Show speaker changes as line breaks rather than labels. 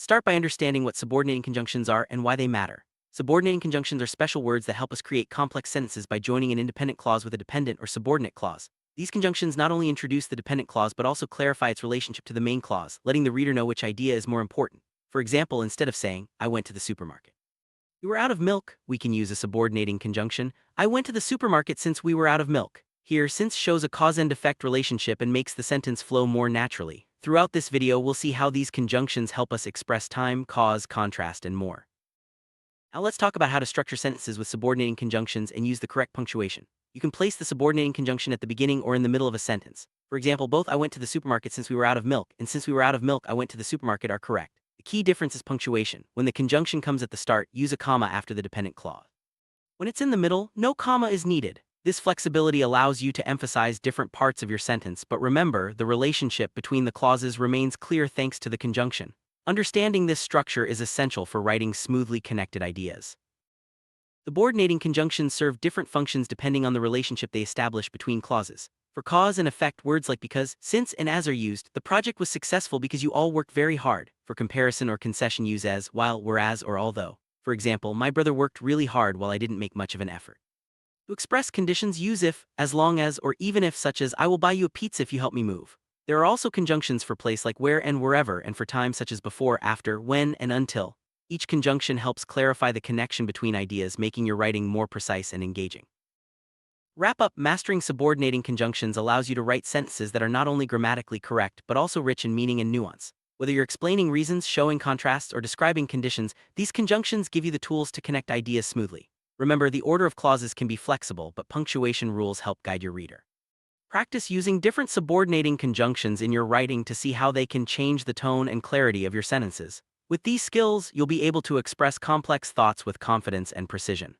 Start by understanding what subordinating conjunctions are and why they matter. Subordinating conjunctions are special words that help us create complex sentences by joining an independent clause with a dependent or subordinate clause. These conjunctions not only introduce the dependent clause but also clarify its relationship to the main clause, letting the reader know which idea is more important. For example, instead of saying, "I went to the supermarket, you were out of milk," we can use a subordinating conjunction. "I went to the supermarket since we were out of milk." Here, since shows a cause and effect relationship and makes the sentence flow more naturally. Throughout this video, we'll see how these conjunctions help us express time, cause, contrast, and more. Now let's talk about how to structure sentences with subordinating conjunctions and use the correct punctuation. You can place the subordinating conjunction at the beginning or in the middle of a sentence. For example, both "I went to the supermarket since we were out of milk" and "since we were out of milk, I went to the supermarket" are correct. The key difference is punctuation. When the conjunction comes at the start, use a comma after the dependent clause. When it's in the middle, no comma is needed. This flexibility allows you to emphasize different parts of your sentence, but remember, the relationship between the clauses remains clear thanks to the conjunction. Understanding this structure is essential for writing smoothly connected ideas. Subordinating conjunctions serve different functions depending on the relationship they establish between clauses. For cause and effect, words like because, since, and as are used. The project was successful because you all worked very hard. For comparison or concession, use as, while, whereas, or although. For example, my brother worked really hard while I didn't make much of an effort. To express conditions, use if, as long as, or even if, such as, I will buy you a pizza if you help me move. There are also conjunctions for place like where and wherever, and for time such as before, after, when, and until. Each conjunction helps clarify the connection between ideas, making your writing more precise and engaging. Wrap up: mastering subordinating conjunctions allows you to write sentences that are not only grammatically correct but also rich in meaning and nuance. Whether you're explaining reasons, showing contrasts, or describing conditions, these conjunctions give you the tools to connect ideas smoothly. Remember, the order of clauses can be flexible, but punctuation rules help guide your reader. Practice using different subordinating conjunctions in your writing to see how they can change the tone and clarity of your sentences. With these skills, you'll be able to express complex thoughts with confidence and precision.